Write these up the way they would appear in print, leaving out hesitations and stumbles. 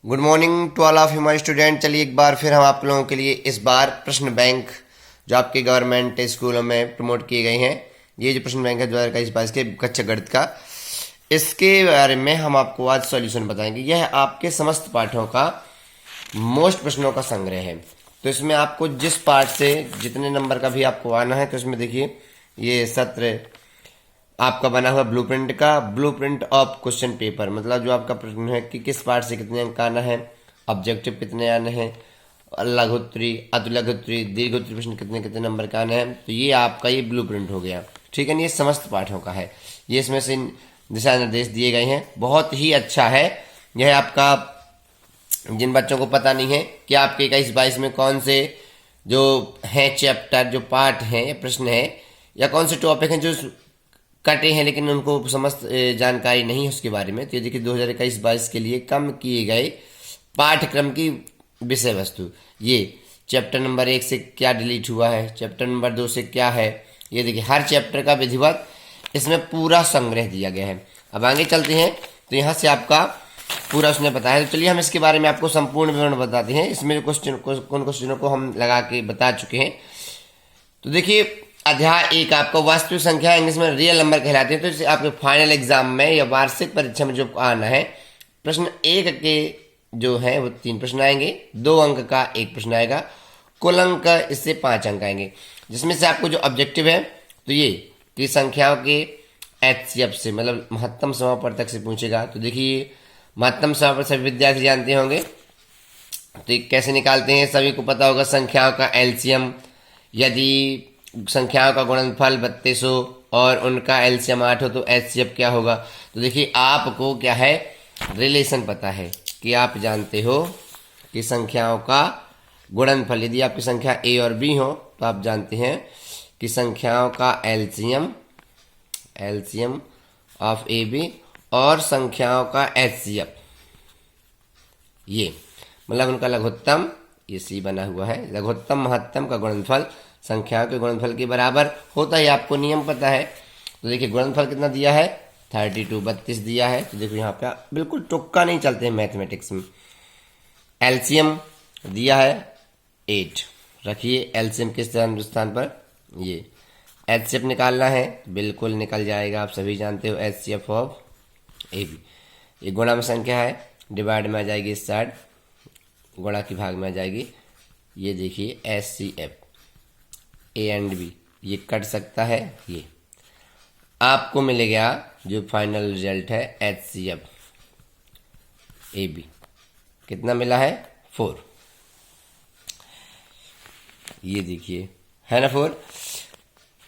Good morning to all of you my student. चलिए एक बार फिर हम आप लोगों के लिए इस बार प्रश्न बैंक जो आपके गवर्नमेंट स्कूलों में प्रमोट किए गए हैं, ये जो प्रश्न बैंक है 2021-22 के कक्षा गणित का, इसके बारे में हम आपको आज सॉल्यूशन बताएंगे। यह आपके समस्त पाठों का मोस्ट प्रश्नों का संग्रह है। तो इसमें आपको जिस पाठ से जितने नंबर का भी आपको आना है, तो इसमें देखिए ये सत्र आपका बना हुआ ब्लूप्रिंट ऑफ क्वेश्चन पेपर, मतलब जो आपका प्रश्न है कि किस पार्ट से कितने अंक आना है, ऑब्जेक्टिव कितने आने हैं, लघुत्तरी, अतिलघुत्तरी, दीर्घोत्तरी प्रश्न कितने कितने नंबर का आना है। तो ये आपका ये ब्लूप्रिंट हो गया, ठीक है ना। ये समस्त पाठों का है, ये इसमें से दिशा निर्देश दिए गए हैं, बहुत ही अच्छा है। यह आपका जिन बच्चों को पता नहीं है कि आपके 21-22 में कौन से जो हैं चैप्टर, जो पार्ट हैं या प्रश्न है, या कौन से टॉपिक हैं जो कटे हैं लेकिन उनको समस्त जानकारी नहीं है उसके बारे में, तो ये देखिए 2021-22 के लिए कम किए गए पाठ्यक्रम की विषय वस्तु, ये चैप्टर नंबर 1 से क्या डिलीट हुआ है, चैप्टर नंबर 2 से क्या है, ये देखिए हर चैप्टर का विधिवत इसमें पूरा संग्रह दिया गया है। अब आगे चलते हैं, तो यहाँ से आपका पूरा उसने बताया है। तो चलिए हम इसके बारे में आपको संपूर्ण विवरण बताते हैं। इसमें क्वेश्चन कौन क्वेश्चनों को हम लगा के बता चुके हैं। तो देखिए अध्याय 1 आपको वास्तविक संख्या इंग्लिश में रियल नंबर कहलाते हैं। तो इसे आपके फाइनल एग्जाम में या वार्षिक परीक्षा में जो आना है, प्रश्न 1 के जो है वो 3 प्रश्न आएंगे, 2 अंक का 1 प्रश्न आएगा, कुल अंक इससे 5 अंक आएंगे। जिसमें से आपको जो ऑब्जेक्टिव है तो ये कि संख्याओं के एचसीएफ से, मतलब महत्तम समापवर्तक से पूछेगा। तो देखिए महत्तम समापवर्तक सभी विद्यार्थी जानते होंगे, तो कैसे निकालते हैं सभी को पता होगा। संख्याओं का एलसीएम, यदि संख्याओं का गुणनफल 32 हो और उनका एलसीएम 8 हो तो एचसीएफ क्या होगा। तो देखिए आपको क्या है, रिलेशन पता है कि आप जानते हो कि संख्याओं का गुणनफल, यदि आपकी संख्या ए और बी हो तो आप जानते हैं कि संख्याओं का एलसीएम ऑफ ए बी और संख्याओं का एचसीएफ, ये मतलब उनका लघुत्तम, ये सी बना हुआ है, लघुत्तम महत्तम का गुणनफल संख्याओं के गुणनफल के बराबर होता है, आपको नियम पता है। तो देखिए गुणनफल कितना दिया है, 32 दिया है। तो देखो यहाँ पे बिल्कुल तुक्का नहीं चलते हैं मैथमेटिक्स में। एलसीएम दिया है 8, रखिए एलसीएम किस स्थान पर, ये एचसीएफ निकालना है, बिल्कुल निकल जाएगा, आप सभी जानते हो एचसीएफ ऑफ ए बी। ये गुणा में संख्या है, डिवाइड में आ जाएगी इस साइड, गुणा की भाग में आ जाएगी। ये देखिए एचसीएफ ए एंड बी, ये कट सकता है, ये आपको मिलेगा जो फाइनल रिजल्ट है एचसीएफ ए बी, कितना मिला है 4। ये देखिए है ना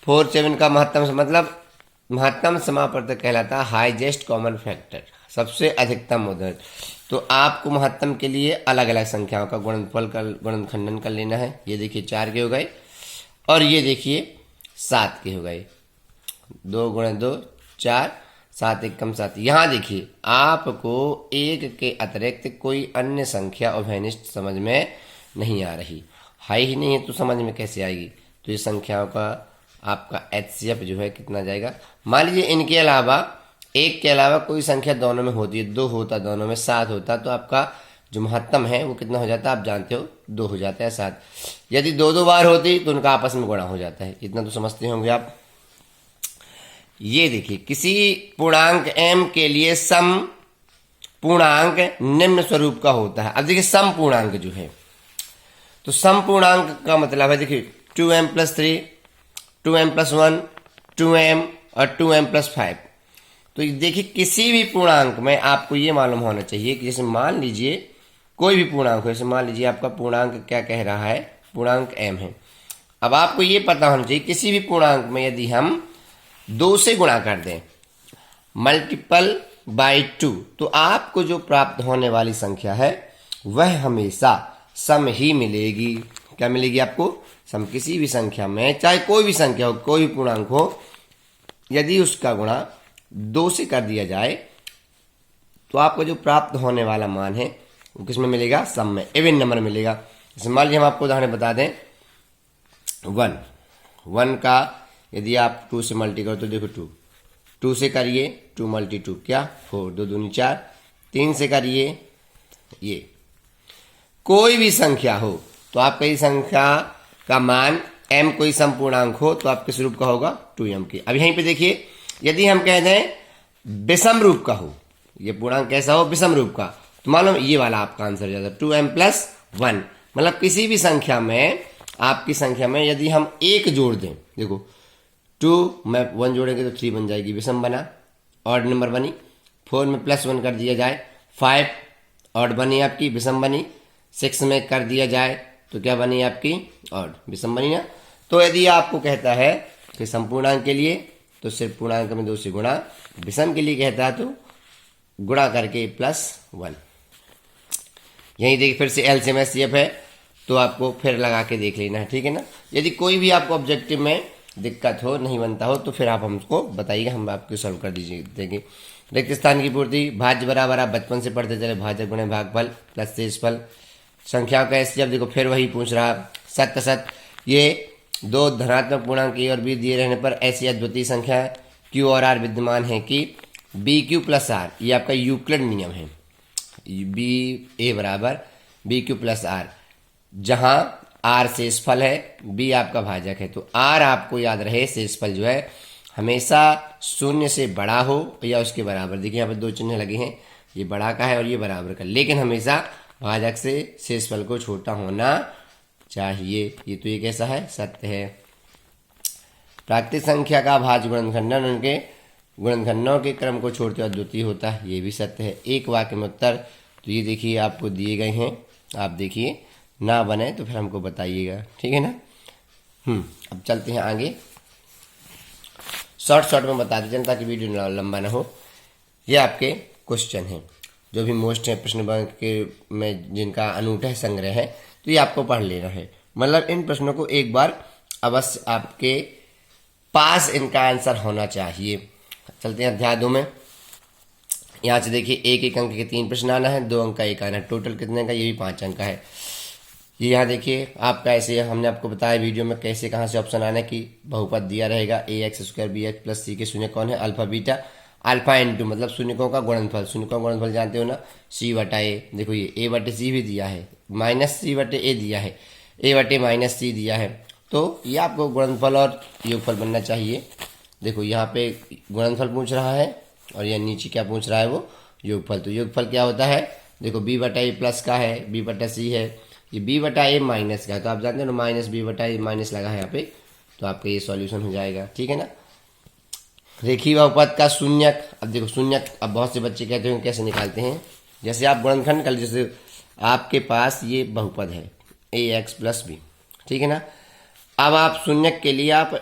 4 का महत्तम, मतलब महत्तम समापवर्तक कहलाता है हाईएस्ट कॉमन फैक्टर, सबसे अधिकतम उदाहरण। तो आपको महत्तम के लिए अलग अलग संख्याओं का गुणनफल का गुणनखंडन कर लेना है। ये देखिए 4 के हो गए और ये देखिए 7 के हो गए, 2 × 2 4, 7 × 1 7। यहाँ देखिए आपको 1 के अतिरिक्त कोई अन्य संख्या उभयनिष्ठ समझ में नहीं आ रही, है ही नहीं है तो समझ में कैसे आएगी। तो ये संख्याओं का आपका एचसीएफ जो है कितना जाएगा। मान लीजिए इनके अलावा, 1 के अलावा कोई संख्या दोनों में होती है, 2 होता दोनों में, 7 होता, तो आपका जो महत्तम है वो कितना हो जाता है आप जानते हो, 2 हो जाता है 7। यदि 2 बार होती तो उनका आपस में गुणा हो जाता है, इतना तो समझते होंगे आप। ये देखिए किसी पूर्णांक m के लिए सम पूर्णांक निम्न स्वरूप का होता है। अब देखिए सम पूर्णांक जो है, तो सम पूर्णांक का मतलब है देखिए 2m + 3, 2m + 1, 2m और 2m + 5। तो देखिए किसी भी पूर्णांक में आपको ये मालूम होना चाहिए कि जैसे मान लीजिए कोई भी पूर्णांक हो, जैसे मान लीजिए आपका पूर्णांक क्या कह रहा है, पूर्णांक m है। अब आपको ये पता होना चाहिए किसी भी पूर्णांक में यदि हम 2 से गुणा कर दें मल्टीपल बाई 2, तो आपको जो प्राप्त होने वाली संख्या है वह हमेशा सम ही मिलेगी। क्या मिलेगी आपको, सम। किसी भी संख्या में, चाहे कोई भी संख्या हो, कोई भी पूर्णांक हो, यदि उसका गुणा 2 से कर दिया जाए तो आपको जो प्राप्त होने वाला मान है वो किसमें मिलेगा, सम में, इवन नंबर मिलेगा। जैसे मान लीजिए हम आपको उदाहरण बता दें, 1 का यदि आप 2 से मल्टी करो तो देखो 2 से करिए, 2 × 2 क्या 4, 2 दूनी 4, 3 से करिए ये कोई भी संख्या हो तो आपका ये संख्या का मान m कोई संपूर्णांक हो तो आप किस रूप का होगा 2m की। अब यहीं पे देखिए यदि हम कह दें विषम रूप का हो, ये पूर्णांक कैसा हो विषम रूप का, तो मालूम ये वाला आपका आंसर हो जाता 2m+1। मतलब किसी भी संख्या में आपकी संख्या में यदि हम एक जोड़ दें, देखो 2 में 1 जोड़ेंगे तो 3 बन जाएगी, विषम बना, ऑड नंबर बनी। 4 में +1 कर दिया जाए 5 ऑड बनी आपकी, विषम बनी। 6 में कर दिया जाए तो क्या बनी आपकी ऑड, विषम बनी ना। तो यदि आपको कहता है कि संपूर्णांक के लिए तो सिर्फ पूर्णांक में 2 से गुणा, विषम के लिए कहता है तो गुणा करके +1। यही देखिए फिर से एलसीएम एचसीएफ है तो आपको फिर लगा के देख लेना है, ठीक है ना। यदि कोई भी आपको ऑब्जेक्टिव में दिक्कत हो, नहीं बनता हो, तो फिर आप हमको बताइएगा, हम आपको सॉल्व कर दीजिए देंगे। रिक्त स्थान की पूर्ति, भाज्य बराबर आप बचपन से पढ़ते चले, भाजक गुणे भागफल प्लस शेषफल। संख्याओं का एचसीएफ देखो फिर वही पूछ रहा, सत्य सत, ये दो धनात्मक पूर्णांक ए और बी दिए रहने पर ऐसी अद्वितीय संख्या क्यू और आर विद्यमान है कि बी क्यू प्लस आर, ये आपका यूक्लिड नियम है, बी ए बराबर बी क्यू प्लस आर, जहां आर शेषफल है, बी आपका भाजक है। तो आर आपको याद रहे शेषफल जो है हमेशा 0 से बड़ा हो या उसके बराबर। देखिए यहाँ पर 2 चिन्ह लगे हैं, ये बड़ा का है और ये बराबर का, लेकिन हमेशा भाजक से शेषफल को छोटा होना चाहिए। ये तो ये कैसा है, सत्य है। प्राकृतिक संख्या का भाज्य गुणनखंडन उनके गुणनखंडों के क्रम को छोड़ते हुए अद्वितीय होता है, ये भी सत्य है। एक वाक्य में उत्तर तो ये देखिए आपको दिए गए हैं, आप देखिए, ना बने तो फिर हमको बताइएगा, ठीक है ना। अब चलते हैं आगे, शॉर्ट में बता दीजिए ताकि वीडियो लंबा ना हो। ये आपके क्वेश्चन हैं जो भी मोस्ट है प्रश्न बैंक के में, जिनका अनूठा है संग्रह है, तो ये आपको पढ़ लेना है। मतलब इन प्रश्नों को एक बार अवश्य आपके पास इनका आंसर होना चाहिए। चलते हैं अध्याय 2 में। यहाँ से देखिए 1 अंक के 3 प्रश्न आना है, 2 अंक का 1 आना है, टोटल कितने का, ये भी 5 अंक का है। ये यहाँ देखिए आपका ऐसे हमने आपको बताया वीडियो में कैसे कहाँ से ऑप्शन आना है कि बहुपद दिया रहेगा ax² bx प्लस c के शून्य कौन है, अल्फा बीटा, अल्फा इंटू मतलब शून्यकों का गुणनफल, शून्यकों का गुणनफल जानते हो ना, c/a। देखो ये a/c भी दिया है, -c/a दिया है, a/-c दिया है, तो ये आपको गुणनफल और योगफल बनना चाहिए। देखो यहाँ पे गुणनफल पूछ रहा है और यह नीचे क्या पूछ रहा है, वो योगफल। तो योगफल क्या होता है, देखो b/a प्लस का है, b/c है, ये b/a माइनस का है, तो आप जानते हो ना -b/a माइनस लगा है यहाँ पे, तो आपका ये सॉल्यूशन हो जाएगा, ठीक है ना। रेखीय बहुपद का शून्यक, अब देखो शून्यक, अब बहुत से बच्चे कहते हैं कैसे निकालते हैं, जैसे आप गुणनखंड कर, जैसे आपके पास ये बहुपद है ax + b, ठीक है ना। अब आप शून्यक के लिए आप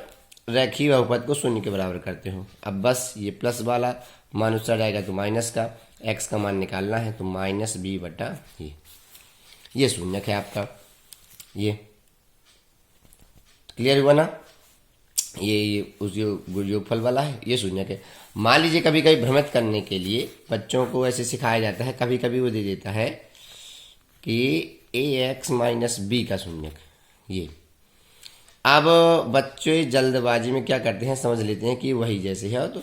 रेखीय बहुपद को 0 के बराबर करते हो। अब बस ये प्लस वाला मान उससे जाएगा तो माइनस का, x का मान निकालना है तो -b/a, ये शून्यक है आपका। ये क्लियर हुआ ना, ये उस योगफल वाला है, ये शून्यक है। मान लीजिए कभी कभी भ्रमित करने के लिए बच्चों को ऐसे सिखाया जाता है, कभी कभी वो दे देता है कि ax - b का शून्यक, ये। अब बच्चे जल्दबाजी में क्या करते हैं, समझ लेते हैं कि वही जैसे है तो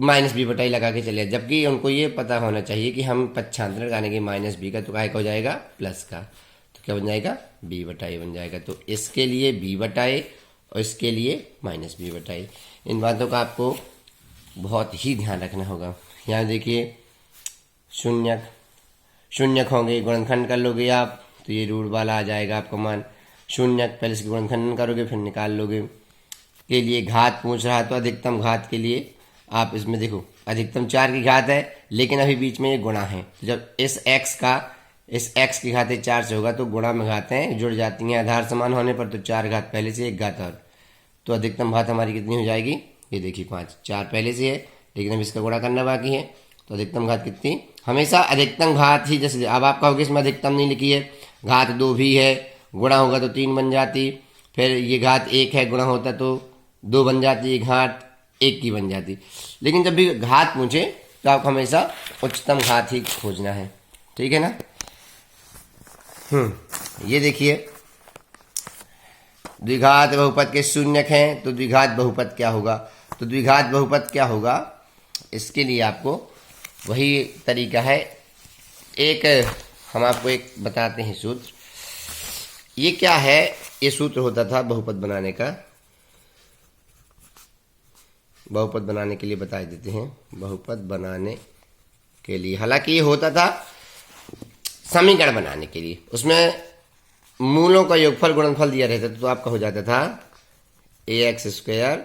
-b/a लगा के चले, जबकि उनको ये पता होना चाहिए कि हम पक्षांतर लगाने -b का तो काय का हो जाएगा प्लस का, तो क्या बन जाएगा b/a बन जाएगा। तो इसके लिए b/a और इसके लिए -b/a, इन बातों का आपको बहुत ही ध्यान रखना होगा। यहाँ देखिए शून्यक होंगे, गुणनखंड कर लोगे आप तो ये रूट वाला आ जाएगा आपका मान, शून्यक पहले इसके गुणनखंडन करोगे फिर निकाल लोगे। के लिए घात पूछ रहा तो अधिकतम घात के लिए आप इसमें देखो अधिकतम 4 की घात है, लेकिन अभी बीच में ये गुणा है, तो जब इस x की घातें 4 से होगा तो गुणा में घातें जुड़ जाती हैं, आधार समान होने पर तो 4 घात पहले से 1 घात और, तो अधिकतम घात हमारी कितनी हो जाएगी, ये देखिए 5, 4 पहले से है लेकिन अब इसका गुणा करना बाकी है, तो अधिकतम घात कितनी, हमेशा अधिकतम घात ही, जैसे अब आप कहोगे इसमें अधिकतम नहीं लिखी है, घात 2 भी है, गुणा होगा तो 3 बन जाती, फिर ये घात 1 है, गुणा होता तो 2 बन जाती, ये घात 1 की बन जाती। लेकिन जब भी घात पूछे तो आपको हमेशा उच्चतम घात ही खोजना है, ठीक है ना। ये देखिए द्विघात बहुपद के शून्यक हैं, तो द्विघात बहुपद क्या होगा, तो द्विघात बहुपद क्या होगा, इसके लिए आपको वही तरीका है, एक हम आपको एक बताते हैं सूत्र। ये क्या है? ये सूत्र होता था बहुपद बनाने का। बहुपद बनाने के लिए बता देते हैं। बहुपद बनाने के लिए, हालांकि ये होता था समीकरण बनाने के लिए, उसमें मूलों का योगफल गुणनफल दिया रहता था, तो आपका हो जाता था ax²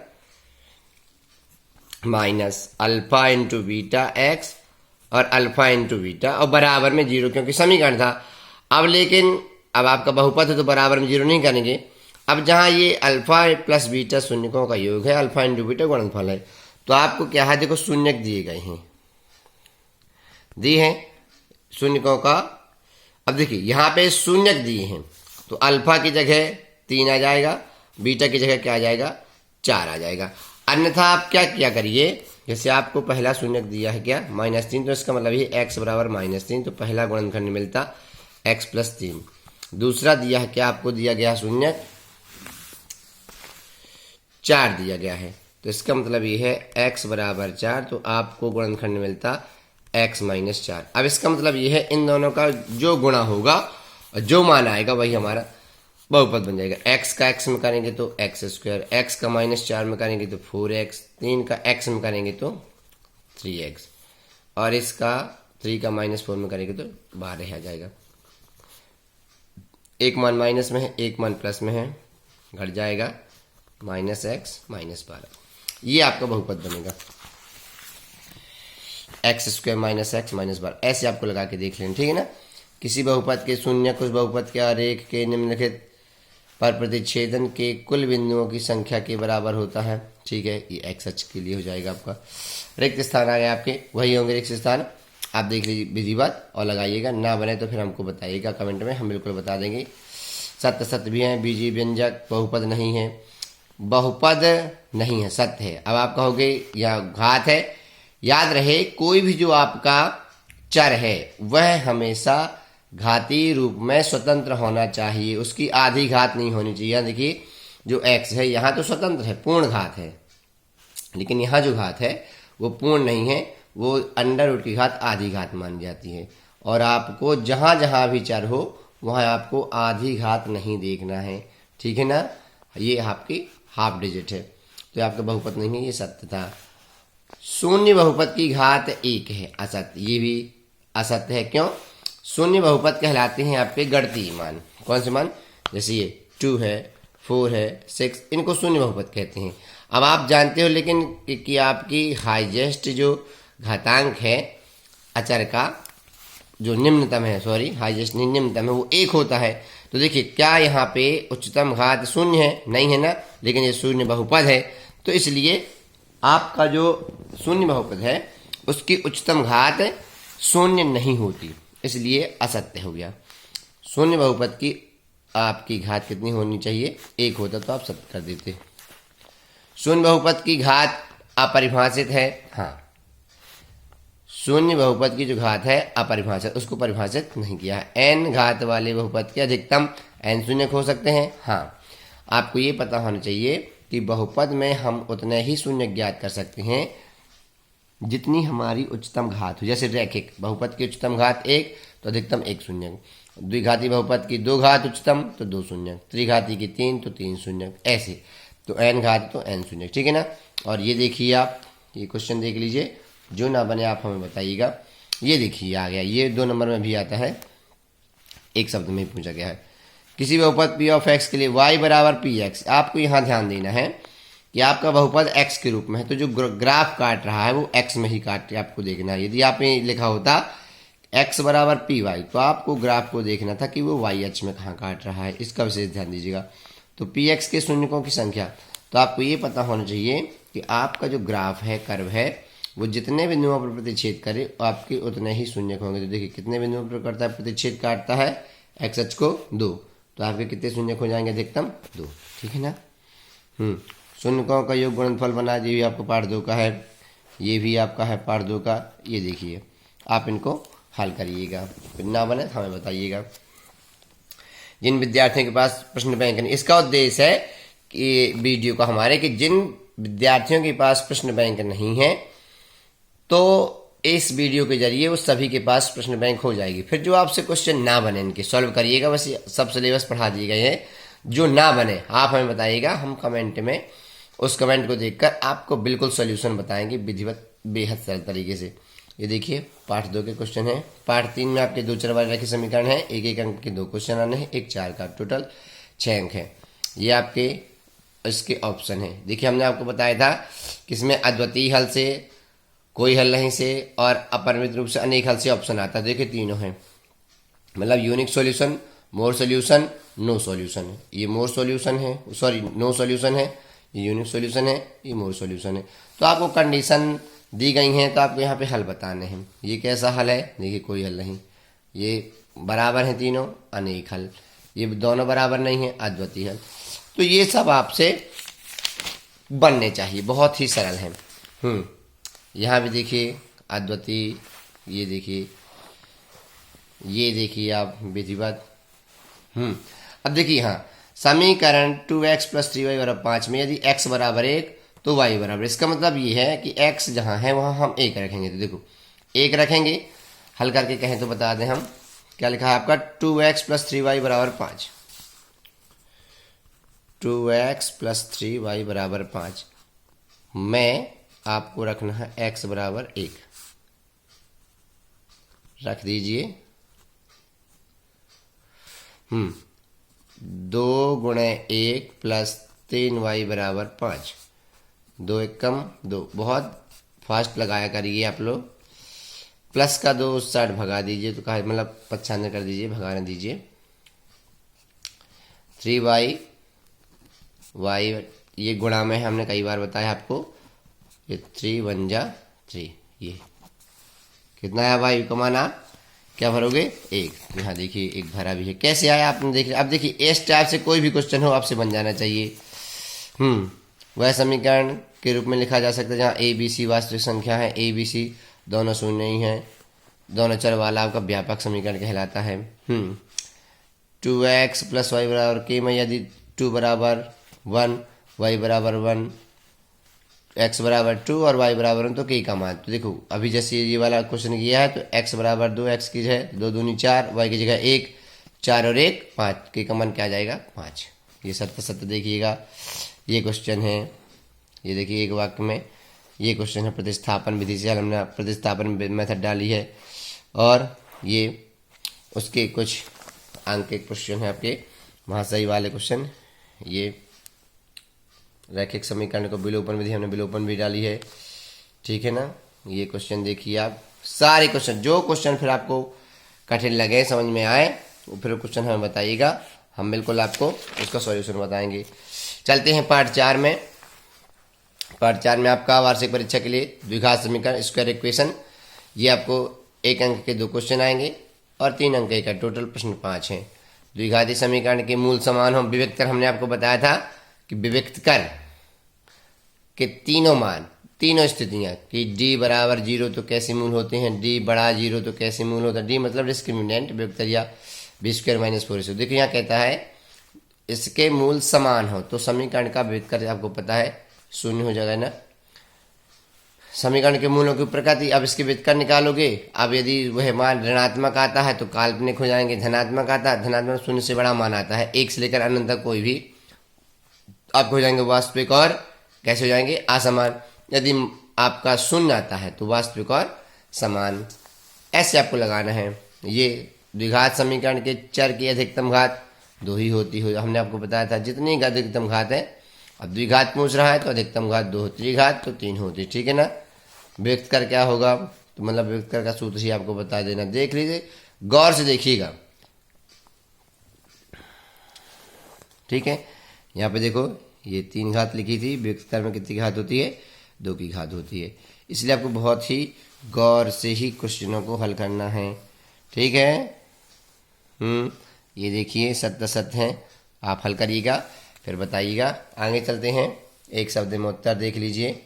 minus alpha into beta x और अल्फा इंटू बीटा और बराबर में 0, क्योंकि समीकरण था। अब लेकिन अब आपका बहुपद है तो बराबर में 0 नहीं करेंगे। अब जहां ये अल्फा प्लस बीटा शून्यकों का योग है, अल्फा इंटू बीटा गुणनफल है, तो आपको क्या है, देखो शून्यक दिए गए हैं, दिए हैं शून्यकों का। अब देखिए यहाँ पे शून्यक दिए हैं, तो अल्फा की जगह 3 आ जाएगा, बीटा की जगह क्या आ जाएगा, 4 आ जाएगा। अन्यथा आप क्या किया करिए, जैसे आपको पहला शून्यक दिया है क्या, -3, तो इसका मतलब ये x बराबर -3, तो पहला गुणनखंड मिलता x + 3। दूसरा दिया है क्या, आपको दिया गया शून्यक 4 दिया गया है, तो इसका मतलब ये है x बराबर 4, तो आपको गुणनखंड मिलता x - 4। अब इसका मतलब ये है इन दोनों का जो गुणा होगा और जो मान आएगा वही हमारा बहुपद बन जाएगा। x का x में करेंगे तो x², x का -4 में करेंगे तो 4x, 3 का x में करेंगे तो 3x, और इसका 3 का -4 में करेंगे तो 12 आ जाएगा। एक मान माइनस में है, एक मान प्लस में है, घट जाएगा -x -12। ये आपका बहुपद बनेगा x² - x -12। ऐसे आपको लगा के देख लेना, ठीक है ना। किसी बहुपद के शून्य कुछ बहुपद के आरेख के निम्नलिखित पर प्रतिच्छेदन के कुल बिंदुओं की संख्या के बराबर होता है, ठीक है। ये x अक्ष के लिए हो जाएगा आपका। रिक्त स्थान आ गए आपके, वही होंगे रिक्त स्थान। आप देख लीजिए विधिवत और लगाइएगा, ना बने तो फिर हमको बताइएगा कमेंट में, हम बिल्कुल बता देंगे। सत्य सत्य भी हैं, बीजी व्यंजक बहुपद नहीं है, बहुपद नहीं है, सत्य है। अब आप कहोगे यह घात है, याद रहे कोई भी जो आपका चर है वह हमेशा घाती रूप में स्वतंत्र होना चाहिए, उसकी आधी घात नहीं होनी चाहिए। यहाँ देखिए जो x है यहाँ तो स्वतंत्र है, पूर्ण घात है, लेकिन यहाँ जो घात है वो पूर्ण नहीं है, वो अंडर रूट की घात आधी घात मानी जाती है। और आपको जहाँ जहाँ भी चर हो वहाँ आपको आधी घात नहीं देखना है, ठीक है ना। ये आपकी हाफ डिजिट है, तो आपका बहुपद नहीं है, ये सत्य था। शून्य बहुपद की घात 1 है, असत्य, ये भी असत्य है। क्यों? शून्य बहुपद कहलाते हैं आपके गणितीय मान। कौन से मान? जैसे ये 2 है, 4 है, 6, इनको शून्य बहुपद कहते हैं। अब आप जानते हो लेकिन कि आपकी हाईएस्ट जो घातांक है अचर का, जो निम्नतम है, सॉरी हाईएस्ट नहीं, निम्नतम है, वो 1 होता है। तो देखिए क्या यहाँ पे उच्चतम घात शून्य है? नहीं है ना, लेकिन ये शून्य बहुपद है, तो इसलिए आपका जो शून्य बहुपद है उसकी उच्चतम घात शून्य नहीं होती, इसलिए असत्य हो गया। शून्य बहुपद की आपकी घात कितनी होनी चाहिए? 1 होता तो आप सत्य कर देते। शून्य बहुपद की घात अपरिभाषित है, हाँ, शून्य बहुपद की जो घात है अपरिभाषित, उसको परिभाषित नहीं किया है। n घात वाले बहुपद के अधिकतम n शून्य हो सकते हैं, हाँ। आपको ये पता होना चाहिए कि बहुपद में हम उतने ही शून्य ज्ञात कर सकते हैं जितनी हमारी उच्चतम घात हो। जैसे रैखिक बहुपद की उच्चतम घात 1 तो अधिकतम 1 शून्य, द्विघाती बहुपद की 2 घात उच्चतम तो 2 शून्य, त्रिघाती की 3 तो 3 शून्य, ऐसे। तो n घात तो n शून्य, ठीक है ना। और ये देखिए आप, ये क्वेश्चन देख लीजिए, जो ना बने आप हमें बताइएगा। ये देखिए आ गया, ये 2 नंबर में भी आता है, एक शब्द में ही पूछा गया है। किसी बहुपद p ऑफ x के लिए y बराबर px। आपको यहाँ ध्यान देना है कि आपका बहुपद x के रूप में है, तो जो ग्राफ काट रहा है वो x में ही काट के आपको देखना है। यदि आप ये लिखा होता x बराबर py, तो आपको ग्राफ को देखना था कि वो y अक्ष में कहाँ काट रहा है, इसका विशेष ध्यान दीजिएगा। तो px के शून्यकों की संख्या, तो आपको ये पता होना चाहिए कि आपका जो ग्राफ है, कर्व है, वो जितने बिंदुओं पर प्रतिच्छेद करे आपके उतने ही शून्यक होंगे। तो देखिए कितने बिंदुओं पर करता है प्रतिच्छेद, काटता है x अक्ष को 2, तो आपके कितने शून्यक हो जाएंगे? अधिकतम 2, ठीक है ना। शून्यकों का योग गुणनफल बना, ये भी आपको पार्ट 2 का है, ये भी आपका है पार्ट 2 का। ये देखिए आप इनको हल करिएगा, फिर ना बने तो हमें बताइएगा। जिन विद्यार्थियों के पास प्रश्न बैंक नहीं, इसका उद्देश्य है कि वीडियो का हमारे कि जिन विद्यार्थियों के पास प्रश्न बैंक नहीं है तो इस वीडियो के जरिए उस सभी के पास प्रश्न बैंक हो जाएगी। फिर जो आपसे क्वेश्चन ना बने इनके सॉल्व करिएगा, बस सब सिलेबस पढ़ा दिए गए हैं। जो ना बने आप हमें बताइएगा, हम कमेंट में उस कमेंट को देखकर आपको बिल्कुल सोल्यूशन बताएंगे विधिवत बेहद सरल तरीके से। ये देखिए पार्ट 2 के क्वेश्चन है। पार्ट 3 में आपके दो चर वाले रैखिक समीकरण है, एक एक अंक के 2 क्वेश्चन आने हैं, एक 4 का, टोटल 6 अंक है। ये आपके इसके ऑप्शन है। देखिए हमने आपको बताया था कि इसमें अद्वितीय हल से, कोई हल नहीं से और अपरिमित रूप से अनेक हल से ऑप्शन आता है। देखिए तीनों है, मतलब यूनिक सॉल्यूशन, मोर सॉल्यूशन, नो सॉल्यूशन। ये मोर सॉल्यूशन है, सॉरी नो सॉल्यूशन है, ये यूनिक सॉल्यूशन है, ये मोर सॉल्यूशन है। तो आपको कंडीशन दी गई हैं तो आपको यहाँ पे हल बताने हैं। ये कैसा हल है, देखिए कोई हल नहीं, ये बराबर है तीनों, अनेक हल, ये दोनों बराबर नहीं है, अद्वितीय हल। तो ये सब आपसे बनने चाहिए, बहुत ही सरल है। यहाँ भी देखिए अद्वितीय, ये देखिए आप विधिवत। अब देखिए यहाँ समीकरण 2x + 3y = 5 में यदि x बराबर 1 तो y बराबर, इसका मतलब ये है कि x जहाँ है वहाँ हम 1 रखेंगे। तो देखो 1 रखेंगे, हल करके कहें तो बता दें हम क्या लिखा है आपका, 2x + 3y = 5, 2x + 3y = 5 में आपको रखना है x बराबर 1, रख दीजिए। 2 × 1 + 3y = 5, 2 × 1 = 2, बहुत फास्ट लगाया करिए आप लोग। प्लस का 2 उस साइड भगा दीजिए, तो कहा मतलब 95 कर दीजिए, भगाने दीजिए। 3y, y ये गुणा में हमने कई बार बताया आपको, ये 3 × 1 = 3, ये कितना है भाई का मान, आप क्या भरोगे 1। यहाँ देखिए 1 भरा भी है, कैसे आया आपने देख लिया। अब देखिए इस टाइप से कोई भी क्वेश्चन हो आपसे बन जाना चाहिए। वह समीकरण के रूप में लिखा जा सकता है जहाँ a b c वास्तविक संख्या है, a b c दोनों शून्य ही हैं, दोनों चर वाला आपका व्यापक समीकरण कहलाता है। 2x + y = k में यदि 2 बराबर 1, y बराबर 1, x बराबर 2 और y बराबर 1 तो k का मान। तो देखो अभी जैसे ये वाला क्वेश्चन किया है तो x बराबर 2, x की जगह 2 दूनी 4, y की जगह 1, 4 और 1 5, k का मान क्या आ जाएगा 5। ये सत्य देखिएगा, ये क्वेश्चन है। ये देखिए एक वाक्य में ये क्वेश्चन है, प्रतिस्थापन विधि से हमने प्रतिस्थापन मेथड डाली है, और ये उसके कुछ अंक के क्वेश्चन है आपके वहाँ सही वाले क्वेश्चन। ये रैखिक समीकरण को विलोपन विधि हमने विलोपन भी डाली है, ठीक है ना। ये क्वेश्चन देखिए आप, सारे क्वेश्चन, जो क्वेश्चन फिर आपको कठिन लगे, समझ में आए, वो फिर क्वेश्चन हमें बताइएगा, हम बिल्कुल आपको उसका सॉल्यूशन बताएंगे। चलते हैं पार्ट 4 में। पार्ट 4 में आपका वार्षिक परीक्षा के लिए द्विघात समीकरण, स्क्वायर इक्वेशन, ये आपको 1 अंक के 2 क्वेश्चन आएंगे और 3 अंक का टोटल प्रश्न 5 हैं। द्विघाती समीकरण के मूल समान हो, विविक्त कर हमने आपको बताया था कि विविक्त कर के तीनों मान, तीनों स्थितियां कि d बराबर 0 तो कैसे मूल होते हैं, d बड़ा 0 तो कैसे मूल होता है, d मतलब डिस्क्रिमिनेंट, विविक्त या b² - 4ac। देखिए यहाँ कहता है इसके मूल समान हो, तो समीकरण का विविक्त कर आपको पता है 0 हो जाएगा ना। समीकरण के मूलों की प्रकृति, अब इसके विविक्त कर निकालोगे, अब यदि वह मान ऋणात्मक आता है तो काल्पनिक हो जाएंगे, धनात्मक आता है, धनात्मक 0 से बड़ा मान आता है, 1 से लेकर अनंत तक कोई भी आपको हो जाएंगे वास्तविक और कैसे हो जाएंगे असमान। यदि आपका 0 आता है तो वास्तविक और समान, ऐसे आपको लगाना है। ये द्विघात समीकरण के चर की अधिकतम घात 2 ही होती है, हमने आपको बताया था जितनी अधिकतम घात है। अब द्विघात पूछ रहा है तो अधिकतम घात 2 होती है, घात तो 3 होती, ठीक है ना। व्यक्त कर क्या होगा, तो मतलब व्यक्त कर का सूत्र ही आपको बता देना, देख लीजिए, गौर से देखिएगा, ठीक है। यहाँ पे देखो ये 3 घात लिखी थी, व्यक्त कर में कितनी घात होती है, 2 की घात होती है, इसलिए आपको बहुत ही गौर से ही क्वेश्चनों को हल करना है, ठीक है। ये देखिए सत्य हैं, आप हल करिएगा फिर बताइएगा। आगे चलते हैं, एक शब्द में उत्तर देख लीजिए।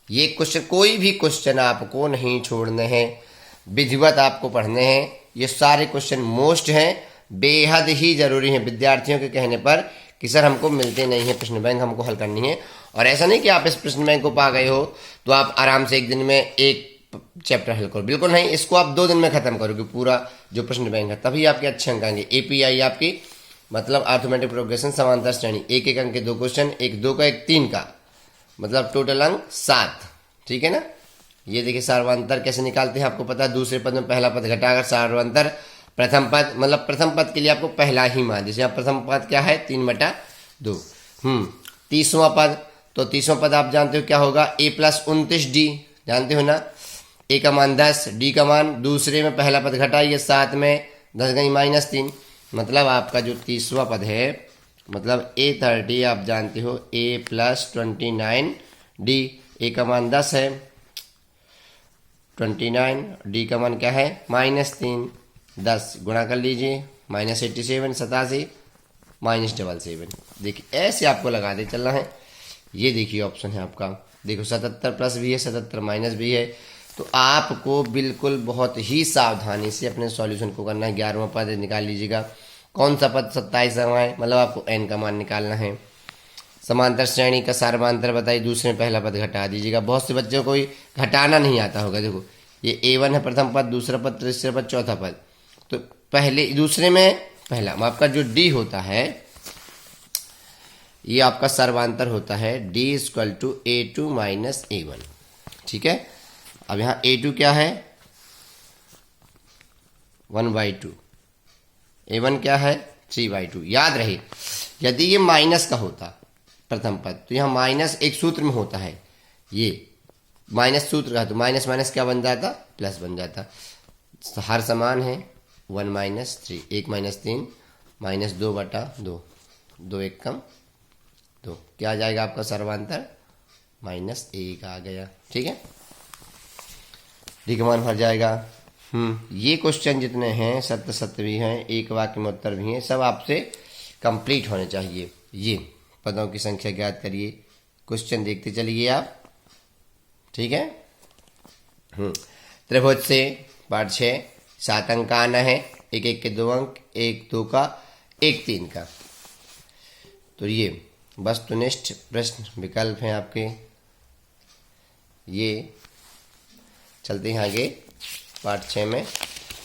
ये क्वेश्चन, कोई भी क्वेश्चन आपको नहीं छोड़ने हैं, विधिवत आपको पढ़ने हैं। ये सारे क्वेश्चन मोस्ट हैं, बेहद ही जरूरी हैं विद्यार्थियों के कहने पर कि सर हमको मिलते नहीं है प्रश्न बैंक, हमको हल करनी है। और ऐसा नहीं कि आप इस प्रश्न बैंक को पा गए हो तो आप आराम से एक दिन में एक चैप्टर हल करो, बिल्कुल नहीं, इसको आप 2 दिन में खत्म करोगे पूरा जो प्रश्न बैंक है, तभी आपके अच्छे अंक आएंगे। एपीआई आपकी मतलब अर्थमेटिक प्रोग्रेशन समांतर श्रेणी, एक एक अंक के 2 क्वेश्चन, एक 2 का एक 3 का, मतलब टोटल अंक 7, ठीक है ना। ये देखिए सार्वंतर कैसे निकालते हैं, आपको पता है, दूसरे पद में पहला पद घटाकर सार्वंतर प्रथम पद, मतलब प्रथम पद के लिए आपको पहला ही मान, जैसे यहाँ प्रथम पद क्या है 3/2। 30वां पद, तो 30वां पद आप जानते हो क्या होगा, a + 29d, जानते हो ना। a का मान 10, d का मान दूसरे में पहला पद घटाइए 7 में 10 गई -3, मतलब आपका जो 30वां पद है मतलब a30 आप जानते हो a + 29d, a का मान 10 है, 29, d का मान क्या है -3, 10 गुणा कर लीजिए, -87, 87 -77। देखिए ऐसे आपको लगा दे चलना है। ये देखिए ऑप्शन है आपका, देखो 77 प्लस भी है, 77 माइनस भी है, तो आपको बिल्कुल बहुत ही सावधानी से अपने सॉल्यूशन को करना है। 11वां पद निकाल लीजिएगा, कौन सा पद 27वां है, मतलब आपको n का मान निकालना है। समांतर श्रेणी का सार्वंतर बताइए, दूसरे में पहला पद घटा दीजिएगा। बहुत से बच्चों को घटाना नहीं आता होगा, देखो ये a1 है प्रथम पद, दूसरा पद, तीसरा पद, चौथा पद, तो पहले दूसरे में पहला आपका जो d होता है ये आपका सर्वांतर होता है, d = a2 - a1, ठीक है। अब यहाँ a2 क्या है 1/2, a1 क्या है 3/2। याद रहे यदि ये माइनस का होता प्रथम पद तो यहाँ माइनस एक सूत्र में होता है, ये माइनस सूत्र का, तो माइनस माइनस क्या बन जाता प्लस बन जाता। हर समान है 1 - 3, 1 - 3 -2/2, 2 1 कम 2, क्या आ जाएगा आपका सर्वांतर -1 आ गया, ठीक है। डी का मान भर जाएगा। ये क्वेश्चन जितने हैं सत्य सत्य भी हैं, एक वाक्य में उत्तर भी हैं, सब आपसे कंप्लीट होने चाहिए। ये पदों की संख्या ज्ञात करिए, क्वेश्चन देखते चलिए आप, ठीक है। त्रिभुज से पाठ 6, 7 अंक का आना है, एक एक के 2 अंक, एक 2 का एक 3 का। तो ये वस्तुनिष्ठ प्रश्न विकल्प हैं आपके। ये चलते हैं आगे पाठ 6 में।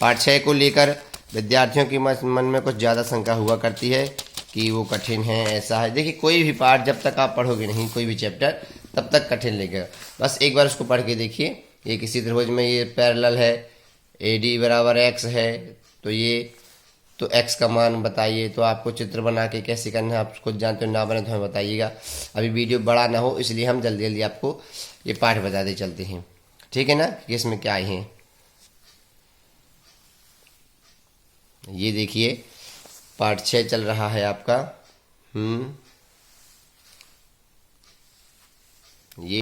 पाठ 6 को लेकर विद्यार्थियों के मन में कुछ ज़्यादा शंका हुआ करती है कि वो कठिन है, ऐसा है। देखिए कोई भी पाठ जब तक आप पढ़ोगे नहीं, कोई भी चैप्टर, तब तक कठिन लगेगा। बस एक बार उसको पढ़ के देखिए। ये किसी त्रिभुज में ये पैरेलल है, AD = x है, तो ये तो x का मान बताइए। तो आपको चित्र बना के कैसे करना है आप खुद जानते हो, ना बने तो हमें बताइएगा। अभी वीडियो बड़ा ना हो इसलिए हम जल्दी जल्दी आपको ये पाठ बताते चलते हैं, ठीक है ना, कि इसमें क्या आए हैं। ये देखिए पाठ 6 चल रहा है आपका। ये